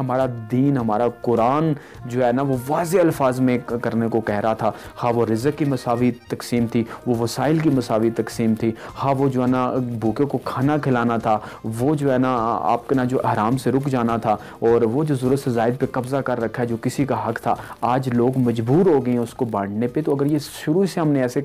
ہمارا دین، ہمارا قرآن جو ہے نا وہ واضح الفاظ میں کرنے کو کہہ رہا تھا. ہاں وہ رزق کی مساوی تقسیم تھی، وہ وسائل کی مساوی تقسیم تھی، ہاں وہ جو ہے نا بھوکے کو کھانا کھلانا تھا، وہ جو ہے نا آپ کا نا جو حرام سے رک جانا تھا، اور وہ جو ضرورت سے زائد پہ قبضہ کر رکھا ہے جو کسی کا حق تھا، آج لوگ مجبور ہو گئے ہیں اس کو بانٹنے پہ. تو اگر یہ شروع سے ہم نے ایسے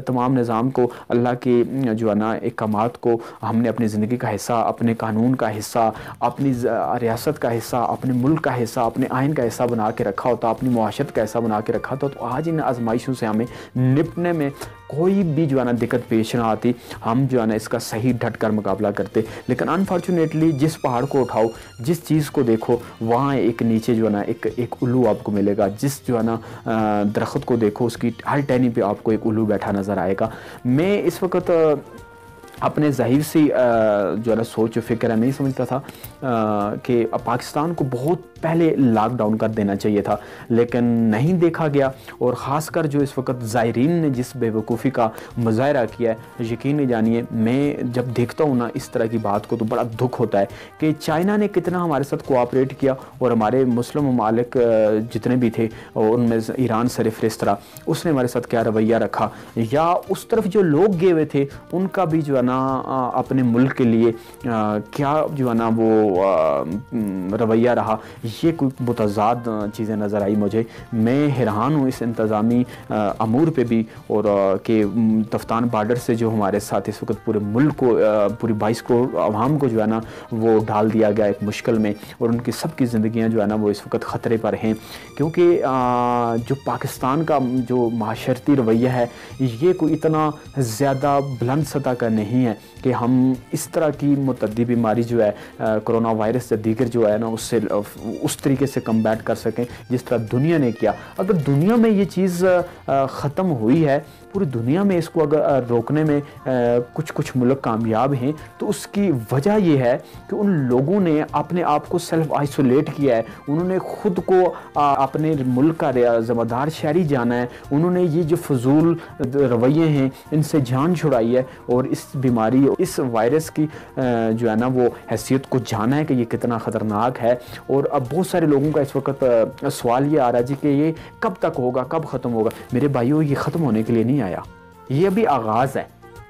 تمام نظام کو، اللہ کے جو ہے نا احکامات کو ہم نے اپنی زندگی کا حصہ، اپنے قانون کا حصہ، اپنی ریاست کا حصہ، اپنے ملک کا حصہ، اپنے آئین کا حصہ بنا کے رکھا ہوتا، اپنی معاشرت کا حصہ بنا کے رکھا تھا، تو آج ان آزمائشوں سے ہمیں نپٹنے میں کوئی بھی جو ہے نا دقت پیش نہ آتی. ہم جو ہے نا اس کا صحیح ڈٹ کر مقابلہ کرتے. لیکن انفارچونیٹلی جس پہاڑ کو اٹھاؤ، جس چیز کو دیکھو، وہاں ایک نیچے جو ہے نا ایک الو آپ کو ملے گا. جس جو ہے نا درخت کو دیکھو، اس کی ہر ٹہنی پہ آپ کو ایک الو بیٹھا نظر آئے گا. میں اس وقت اپنے ظاہر سی جو ہے نا سوچ و فکر ہے، میں نہیں سمجھتا تھا کہ پاکستان کو بہت پہلے لاک ڈاؤن کر دینا چاہیے تھا، لیکن نہیں دیکھا گیا. اور خاص کر جو اس وقت زائرین نے جس بے وقوفی کا مظاہرہ کیا ہے، یقین نہیں جانیے، میں جب دیکھتا ہوں نا اس طرح کی بات کو تو بڑا دکھ ہوتا ہے کہ چائنا نے کتنا ہمارے ساتھ کوآپریٹ کیا، اور ہمارے مسلم ممالک جتنے بھی تھے، اور ان میں ایران سر فہرست رہا، اس نے ہمارے ساتھ کیا رویہ رکھا. یا اس طرف جو لوگ گئے ہوئے تھے ان کا بھی جو ہے نا اپنے ملک کے لیے کیا جو ہے نا وہ رویہ رہا. یہ کوئی متضاد چیزیں نظر آئی مجھے. میں حیران ہوں اس انتظامی امور پہ بھی، اور کہ تفتان بارڈر سے جو ہمارے ساتھ اس وقت پورے ملک کو، پوری 22 کروڑ عوام کو جو ہے نا وہ ڈال دیا گیا ایک مشکل میں، اور ان کی سب کی زندگیاں جو ہے نا وہ اس وقت خطرے پر ہیں. کیونکہ جو پاکستان کا جو معاشرتی رویہ ہے یہ کوئی اتنا زیادہ بلند سطح کا نہیں ہے کہ ہم اس طرح کی متعدی بیماری جو ہے کرونا وائرس یا دیگر جو ہے نا اس طریقے سے کمبیٹ کر سکیں جس طرح دنیا نے کیا. اگر دنیا میں یہ چیز ختم ہوئی ہے، پوری دنیا میں اس کو اگر روکنے میں کچھ ملک کامیاب ہیں، تو اس کی وجہ یہ ہے کہ ان لوگوں نے اپنے آپ کو سیلف آئسولیٹ کیا ہے. انہوں نے خود کو اپنے ملک کا ذمہ دار شہری جانا ہے. انہوں نے یہ جو فضول رویے ہیں ان سے جان چھڑائی ہے، اور اس بیماری، اس وائرس کی جو ہے نا وہ حیثیت کو جانا ہے کہ یہ کتنا خطرناک ہے. اور اب بہت سارے لوگوں کا اس وقت سوال یہ آ رہا ہے جی کہ یہ کب تک ہوگا، کب ختم ہوگا. میرے بھائیوں، یہ ختم ہونے کے لیے نہیں آیا، یہ ابھی آغاز ہے.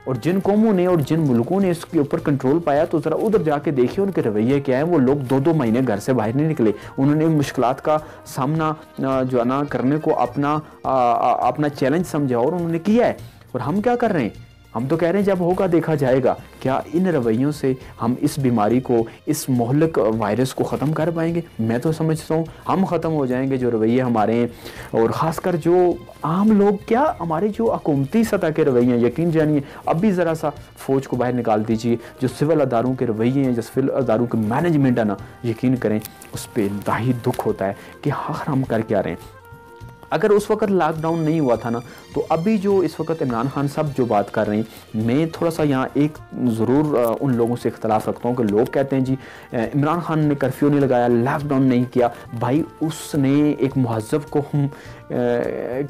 اور جن قوموں نے اور جن ملکوں نے اس کے اوپر کنٹرول پایا، تو ذرا ادھر جا کے دیکھیے ان کے رویے کیا ہیں. وہ لوگ 2 مہینے گھر سے باہر نہیں نکلے. انہوں نے مشکلات کا سامنا جو ہے نا کرنے کو اپنا چیلنج سمجھا، اور انہوں نے کیا ہے. اور ہم کیا کر رہے ہیں؟ ہم تو کہہ رہے ہیں جب ہوگا دیکھا جائے گا. کیا ان رویوں سے ہم اس بیماری کو، اس مہلک وائرس کو ختم کر پائیں گے؟ میں تو سمجھتا ہوں ہم ختم ہو جائیں گے جو رویے ہمارے ہیں. اور خاص کر جو عام لوگ، کیا ہمارے جو حکومتی سطح کے رویے ہیں، یقین جانیے اب بھی ذرا سا فوج کو باہر نکال دیجیے، جو سول اداروں کے رویے ہیں، جو سول اداروں کے مینجمنٹ ہے نا، یقین کریں اس پہ انتہائی دکھ ہوتا ہے کہ آخر ہم کر کیا رہے ہیں. اگر اس وقت لاک ڈاؤن نہیں ہوا تھا نا، تو ابھی جو اس وقت عمران خان صاحب جو بات کر رہے ہیں، میں تھوڑا سا یہاں ایک ضرور ان لوگوں سے اختلاف رکھتا ہوں کہ لوگ کہتے ہیں جی عمران خان نے کرفیو نہیں لگایا، لاک ڈاؤن نہیں کیا. بھائی اس نے ایک مہذب قوم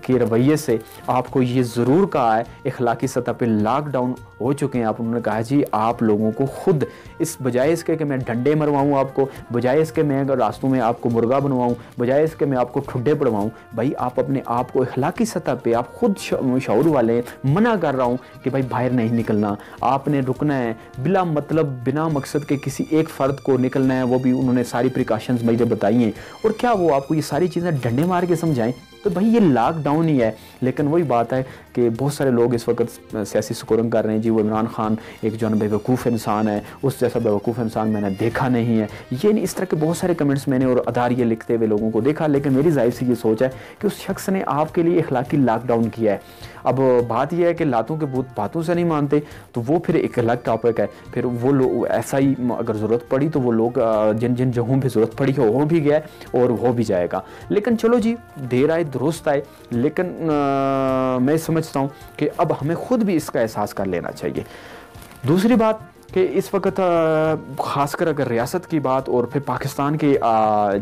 کے رویے سے آپ کو یہ ضرور کہا ہے، اخلاقی سطح پہ لاک ڈاؤن ہو چکے ہیں. انہوں نے کہا جی آپ لوگوں کو خود، اس بجائے اس کے کہ میں ڈنڈے مرواؤں آپ کو، بجائے اس کے میں راستوں میں آپ کو مرغا بنواؤں، بجائے اس کے میں آپ کو ٹھڈے پڑواؤں، بھائی آپ اپنے آپ کو اخلاقی سطح پہ آپ خود شعور والے منع کر رہا ہوں کہ بھائی باہر نہیں نکلنا، آپ نے رکنا ہے بلا مطلب، بنا مقصد کے کسی ایک فرد کو نکلنا ہے. وہ بھی انہوں نے ساری پریکاشنز مجھے بتائی ہیں. اور کیا وہ آپ کو یہ ساری چیزیں ڈنڈے مار کے سمجھائیں؟ تو بھائی یہ لاک ڈاؤن ہی ہے. لیکن وہی بات ہے کہ بہت سارے لوگ اس وقت سیاسی سکورنگ کر رہے ہیں جی وہ عمران خان ایک جو ہے بے وقوف انسان ہے، اس جیسا بے وقوف انسان میں نے دیکھا نہیں ہے. یہ نہیں، اس طرح کے بہت سارے کمنٹس میں نے اور اداریہ لکھتے ہوئے لوگوں کو دیکھا. لیکن میری ظاہر سی یہ سوچ ہے کہ اس شخص نے آپ کے لیے اخلاقی لاک ڈاؤن کیا ہے. اب بات یہ ہے کہ لاتوں کے بت باتوں سے نہیں مانتے، تو وہ پھر ایک الگ ٹاپک ہے. پھر وہ لوگ ایسا ہی اگر ضرورت پڑی تو وہ لوگ جن جگہوں پہ ضرورت پڑی ہو بھی گیا اور ہو بھی جائے گا. لیکن چلو جی، دیر آئے درست آئے. لیکن میں سمجھتا ہوں کہ اب ہمیں خود بھی اس کا احساس کر لینا چاہیے. دوسری بات کہ اس وقت خاص کر اگر ریاست کی بات اور پھر پاکستان کے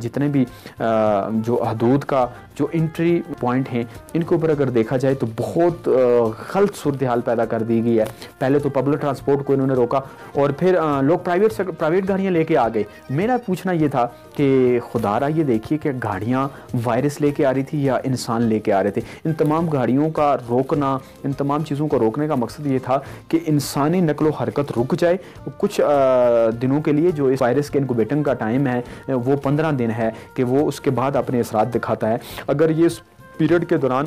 جتنے بھی جو حدود کا جو انٹری پوائنٹ ہیں ان کے اوپر اگر دیکھا جائے تو بہت غلط صورتحال پیدا کر دی گئی ہے. پہلے تو پبلک ٹرانسپورٹ کو انہوں نے روکا اور پھر لوگ پرائیویٹ گاڑیاں لے کے آ گئے. میرا پوچھنا یہ تھا کہ خدا را یہ دیکھیے کہ گاڑیاں وائرس لے کے آ رہی تھی یا انسان لے کے آ رہے تھے. ان تمام گاڑیوں کا روکنا، ان تمام چیزوں کو روکنے کا مقصد یہ تھا کہ انسانی نقل و حرکت رک جائے کچھ دنوں کے لیے. جو اس وائرس کے انکوبیٹنگ کا ٹائم ہے وہ 15 دن ہے کہ وہ اس کے بعد اپنے اثرات دکھاتا ہے. اگر یہ اس پیریڈ کے دوران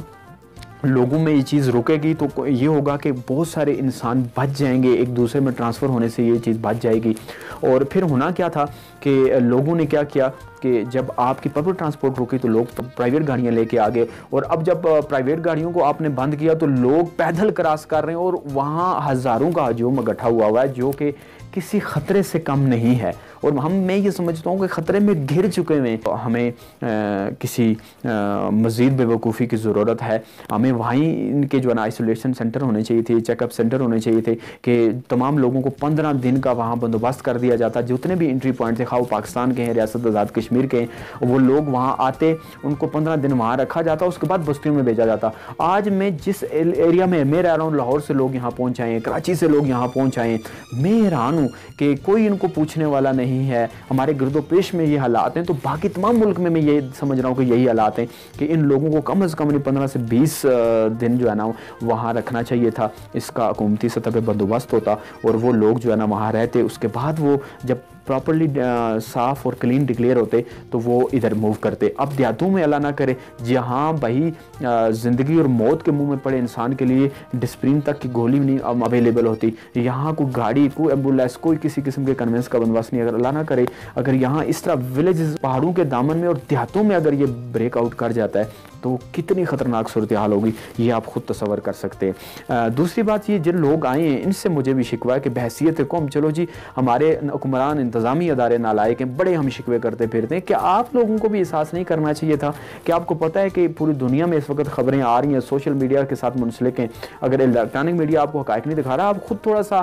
لوگوں میں یہ چیز رکے گی تو یہ ہوگا کہ بہت سارے انسان بچ جائیں گے، ایک دوسرے میں ٹرانسفر ہونے سے یہ چیز بچ جائے گی. اور پھر ہونا کیا تھا کہ لوگوں نے کیا کیا کہ جب آپ کی پبلک ٹرانسپورٹ رکی تو لوگ پرائیویٹ گاڑیاں لے کے آگے، اور اب جب پرائیویٹ گاڑیوں کو آپ نے بند کیا تو لوگ پیدل کراس کر رہے ہیں اور وہاں ہزاروں کا ہجوم اکٹھا ہوا ہے جو کہ کسی خطرے سے کم نہیں ہے. اور میں یہ سمجھتا ہوں کہ خطرے میں گھر چکے ہیں. ہمیں کسی مزید بے وقوفی کی ضرورت ہے. ہمیں وہیں ان کے جو ہے نا آئسولیشن سینٹر ہونے چاہیے تھے، چیک اپ سینٹر ہونے چاہیے تھے کہ تمام لوگوں کو 15 دن کا وہاں بندوبست کر دیا جاتا. جتنے بھی انٹری پوائنٹ تھے، خواہ وہ پاکستان کے ہیں، ریاست آزاد کشمیر کے ہیں، وہ لوگ وہاں آتے، ان کو 15 دن وہاں رکھا جاتا، اس کے بعد بستیوں میں بھیجا جاتا. آج میں جس ایریا میں رہ رہا ہوں، لاہور سے لوگ یہاں پہنچ آئے ہیں، کراچی سے لوگ یہاں پہنچ آئے ہیں. میں حیران ہوں کہ کوئی ان کو پوچھنے والا نہیں ہے. ہمارے گرد و پیش میں یہ حالات ہیں تو باقی تمام ملک میں یہ سمجھ رہا ہوں کہ یہی حالات ہیں کہ ان لوگوں کو کم از کم 15 سے 20 دن جو ہے نا وہاں رکھنا چاہیے تھا. اس کا حکومتی سطح پہ بندوبست ہوتا اور وہ لوگ جو ہے نا وہاں رہتے. اس کے بعد وہ جب پراپرلی صاف اور کلین ڈکلیئر ہوتے تو وہ ادھر موو کرتے. اب دیہاتوں میں اللہ نہ کرے جہاں بھائی زندگی اور موت کے منہ میں پڑے انسان کے لیے ڈسپرین تک کی گولی نہیں اویلیبل ہوتی، یہاں کوئی گاڑی، کوئی ایمبولینس، کوئی کسی قسم کے کنوینس کا بندوبست نہیں. اگر اللہ نہ کرے اگر یہاں اس طرح ولیجز پہاڑوں کے دامن میں اور دیہاتوں میں اگر یہ بریک آؤٹ کر جاتا ہے تو کتنی خطرناک صورتحال ہوگی یہ آپ خود تصور کر سکتے ہیں. دوسری بات یہ جن لوگ آئے ہیں ان سے مجھے بھی شکوہ ہے کہ بحیثیت قوم چلو جی ہمارے حکمران انتظامی ادارے نالائق ہیں، بڑے ہم شکوے کرتے پھرتے ہیں. کہ آپ لوگوں کو بھی احساس نہیں کرنا چاہیے تھا کہ آپ کو پتہ ہے کہ پوری دنیا میں اس وقت خبریں آ رہی ہیں، سوشل میڈیا کے ساتھ منسلک ہیں. اگر الیکٹرانک میڈیا آپ کو حقائق نہیں دکھا رہا، آپ خود تھوڑا سا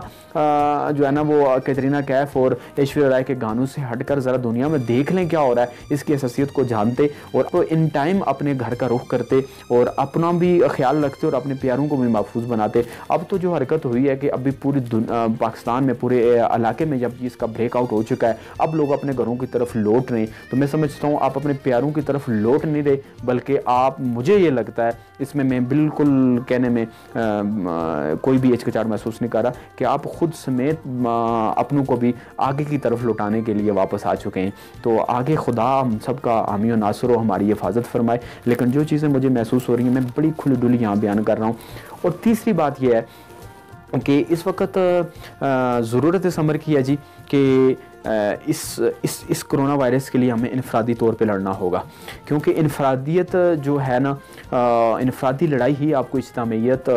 جو ہے نا وہ کیٹرینہ کیف اور ایشوریا رائے کے گانوں سے ہٹ کر ذرا دنیا میں دیکھ لیں کیا ہو رہا ہے، اس کی حساسیت کو جانتے اور ان ٹائم اپنے گھر کا رخ کرتے اور اپنا بھی خیال رکھتے اور اپنے پیاروں کو بھی محفوظ بناتے. اب تو جو حرکت ہوئی ہے کہ ابھی پوری پاکستان میں، پورے علاقے میں جب اس کا بریک آؤٹ ہو چکا ہے، اب لوگ اپنے گھروں کی طرف لوٹ رہے ہیں. تو میں سمجھتا ہوں آپ اپنے پیاروں کی طرف لوٹ نہیں رہے بلکہ آپ، مجھے یہ لگتا ہے اس میں بالکل کہنے میں کوئی بھی ہچکچاہٹ محسوس نہیں کر رہا کہ آپ خود سمیت اپنوں کو بھی آگے کی طرف لوٹانے کے لیے واپس آ چکے ہیں. تو آگے خدا ہم سب کا حامی و ناصر ہو، ہماری حفاظت فرمائے. لیکن جو چیزیں مجھے محسوس ہو رہی ہیں میں بڑی کھلی ڈلی یہاں بیان کر رہا ہوں. اور تیسری بات یہ ہے کہ اس وقت ضرورت اس امر کی ہے جی کہ اس کرونا وائرس کے لیے ہمیں انفرادی طور پہ لڑنا ہوگا، کیونکہ انفرادیت جو ہے نا، انفرادی لڑائی ہی آپ کو اجتماعیت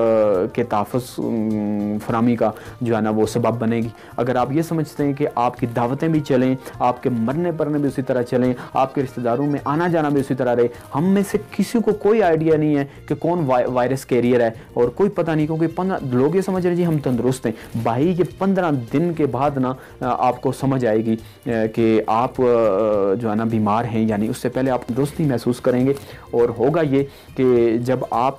کے تحفظ فراہمی کا جو ہے نا وہ سبب بنے گی. اگر آپ یہ سمجھتے ہیں کہ آپ کی دعوتیں بھی چلیں، آپ کے مرنے پرنے بھی اسی طرح چلیں، آپ کے رشتہ داروں میں آنا جانا بھی اسی طرح رہے، ہم میں سے کسی کو کوئی آئیڈیا نہیں ہے کہ کون وائرس کیریئر ہے اور کوئی پتہ نہیں، کیونکہ لوگ یہ سمجھ رہے ہیں جی ہم تندرست ہیں. بھائی یہ 15 دن کے بعد نا آپ کو سمجھ آئے گی کہ آپ جو ہے نا بیمار ہیں، یعنی اس سے پہلے آپ تندرستی محسوس کریں گے. اور ہوگا یہ کہ جب آپ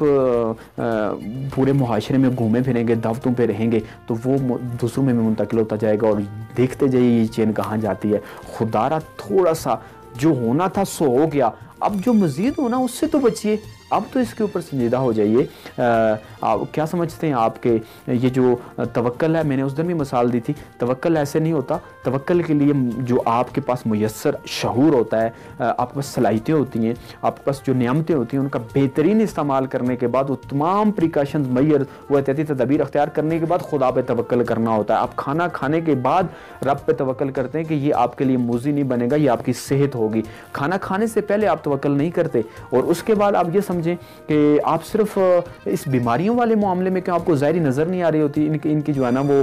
پورے معاشرے میں گھومے پھریں گے، دعوتوں پہ رہیں گے تو وہ دوسروں میں بھی منتقل ہوتا جائے گا اور دیکھتے جائیے یہ چین کہاں جاتی ہے. خدا را تھوڑا سا جو ہونا تھا سو ہو گیا، اب جو مزید ہونا اس سے تو بچیے، اب تو اس کے اوپر سنجیدہ ہو جائیے. کیا سمجھتے ہیں آپ کے یہ جو توکل ہے، میں نے اس دن بھی مثال دی تھی، توکل ایسے نہیں ہوتا. توکل کے لیے جو آپ کے پاس میسر شعور ہوتا ہے، آپ کے پاس صلاحیتیں ہوتی ہیں، آپ کے پاس جو نعمتیں ہوتی ہیں، ان کا بہترین استعمال کرنے کے بعد وہ تمام پریکاشنز وہ احتیاطی تدابیر اختیار کرنے کے بعد خدا پہ توکل کرنا ہوتا ہے. آپ کھانا کھانے کے بعد رب پہ توکل کرتے ہیں کہ یہ آپ کے لیے موذی نہیں بنے گا، یہ آپ کی صحت ہوگی. کھانا کھانے سے پہلے آپ توکل نہیں کرتے اور اس کے بعد آپ یہ سمجھ سمجھیں کہ آپ صرف اس بیماریوں والے معاملے میں کیوں آپ کو ظاہری نظر نہیں آ رہی ہوتی، ان کی جو ہے نا وہ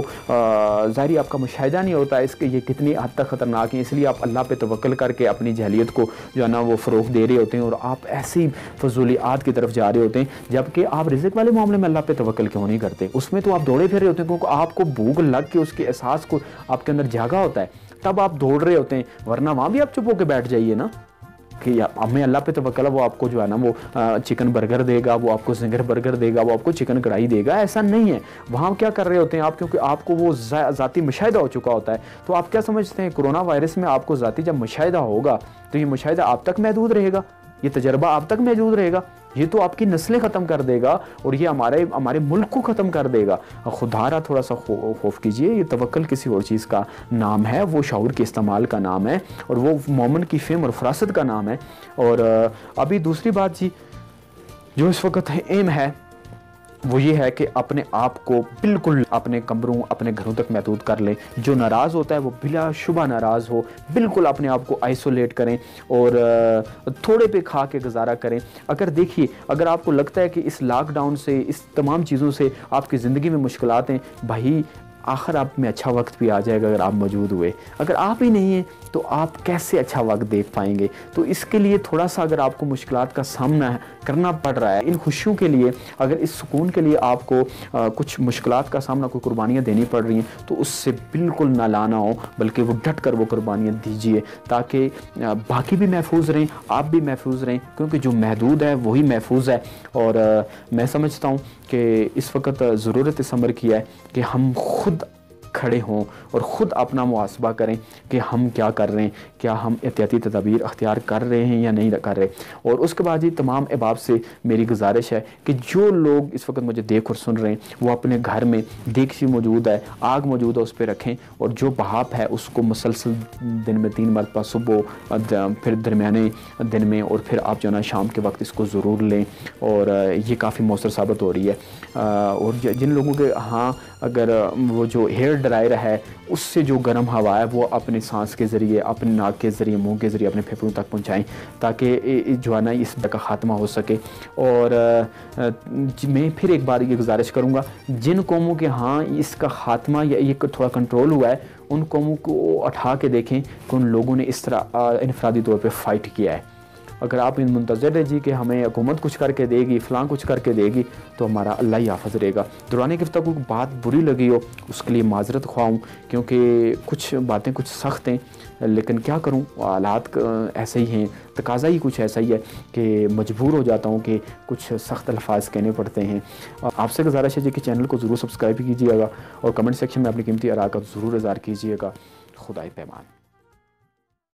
ظاہری آپ کا مشاہدہ نہیں ہوتا ہے اس کے یہ کتنی حد تک خطرناک ہیں، اس لیے آپ اللہ پہ توکل کر کے اپنی جہلیت کو جو ہے نا وہ فروغ دے رہے ہوتے ہیں اور آپ ایسی فضولیات کی طرف جا رہے ہوتے ہیں، جبکہ آپ رزق والے معاملے میں اللہ پہ توکل کیوں نہیں کرتے؟ اس میں تو آپ دوڑے پھر رہے ہوتے ہیں کیونکہ آپ کو بھوک لگ کے اس کے احساس کو آپ کے اندر جاگا ہوتا ہے، تب آپ دوڑ رہے ہوتے ہیں، ورنہ وہاں بھی آپ چپ ہو کے بیٹھ جائیے نا کہ ہمیں اللہ پہ توکل ہے، وہ آپ کو جو ہے نا وہ چکن برگر دے گا، وہ آپ کو زنگر برگر دے گا، وہ آپ کو چکن کڑھائی دے گا، ایسا نہیں ہے۔ وہاں کیا کر رہے ہوتے ہیں آپ؟ کیونکہ آپ کو وہ ذاتی مشاہدہ ہو چکا ہوتا ہے، تو آپ کیا سمجھتے ہیں کرونا وائرس میں آپ کو ذاتی جب مشاہدہ ہوگا تو یہ مشاہدہ آپ تک محدود رہے گا، یہ تجربہ آپ تک محدود رہے گا، یہ تو آپ کی نسلیں ختم کر دے گا اور یہ ہمارے ملک کو ختم کر دے گا۔ خدا را تھوڑا سا خوف کیجئے، یہ توکل کسی اور چیز کا نام ہے، وہ شعور کے استعمال کا نام ہے اور وہ مومن کی فہم اور فراست کا نام ہے۔ اور ابھی دوسری بات جی جو اس وقت اہم ہے وہ یہ ہے کہ اپنے آپ کو بالکل اپنے کمروں اپنے گھروں تک محدود کر لیں، جو ناراض ہوتا ہے وہ بلا شبہ ناراض ہو، بالکل اپنے آپ کو آئسولیٹ کریں اور تھوڑے پہ کھا کے گزارا کریں۔ اگر دیکھیے اگر آپ کو لگتا ہے کہ اس لاک ڈاؤن سے اس تمام چیزوں سے آپ کی زندگی میں مشکلات ہیں، بھائی آخر آپ میں اچھا وقت بھی آ جائے گا اگر آپ موجود ہوئے، اگر آپ ہی نہیں ہیں تو آپ کیسے اچھا وقت دیکھ پائیں گے؟ تو اس کے لیے تھوڑا سا اگر آپ کو مشکلات کا سامنا کرنا پڑ رہا ہے، ان خوشیوں کے لیے اگر اس سکون کے لیے آپ کو کچھ مشکلات کا سامنا کوئی قربانیاں دینی پڑ رہی ہیں تو اس سے بالکل نہ لانا ہو، بلکہ وہ ڈٹ کر وہ قربانیاں دیجیے تاکہ باقی بھی محفوظ رہیں، آپ بھی محفوظ رہیں، کیونکہ جو محدود ہے وہی محفوظ ہے۔ اور میں سمجھتا ہوں کہ اس وقت ضرورت اس امر کی ہے کہ ہم خود کھڑے ہوں اور خود اپنا محاسبہ کریں کہ ہم کیا کر رہے ہیں، کیا ہم احتیاطی تدابیر اختیار کر رہے ہیں یا نہیں کر رہے۔ اور اس کے بعد یہ تمام احباب سے میری گزارش ہے کہ جو لوگ اس وقت مجھے دیکھ اور سن رہے ہیں وہ اپنے گھر میں دیگچی موجود ہے، آگ موجود ہے، اس پہ رکھیں اور جو بھاپ ہے اس کو مسلسل دن میں 3 مرتبہ صبح پھر درمیانے دن میں اور پھر آپ جو ہے نا شام کے وقت اس کو ضرور لیں، اور یہ کافی مؤثر ثابت ہو رہی ہے۔ اور جن لوگوں کے ہاں اگر وہ جو ہیئر ڈرائر ہے اس سے جو گرم ہوا ہے وہ اپنے سانس کے ذریعے، اپنے ناک کے ذریعے، منہ کے ذریعے اپنے پھیپھڑوں تک پہنچائیں تاکہ جو ہے نا اس کا خاتمہ ہو سکے۔ اور میں پھر ایک بار یہ گزارش کروں گا جن قوموں کے ہاں اس کا خاتمہ یا یہ تھوڑا کنٹرول ہوا ہے ان قوموں کو اٹھا کے دیکھیں کہ ان لوگوں نے اس طرح انفرادی طور پہ فائٹ کیا ہے۔ اگر آپ ان منتظر رہے جی کہ ہمیں حکومت کچھ کر کے دے گی، فلاں کچھ کر کے دے گی، تو ہمارا اللہ ہی حافظ رہے گا۔ دوران گفتگو کو بات بری لگی ہو اس کے لیے معذرت خواہ ہوں، کیونکہ کچھ باتیں کچھ سخت ہیں، لیکن کیا کروں حالات ایسے ہی ہیں، تقاضا ہی کچھ ایسا ہی ہے کہ مجبور ہو جاتا ہوں کہ کچھ سخت الفاظ کہنے پڑتے ہیں۔ آپ سے گزارش ہے جی کہ چینل کو ضرور سبسکرائب کیجیے گا اور کمنٹ سیکشن میں اپنی قیمتی آراء کا ضرور اظہار کیجیے گا۔ خدائے پیمان۔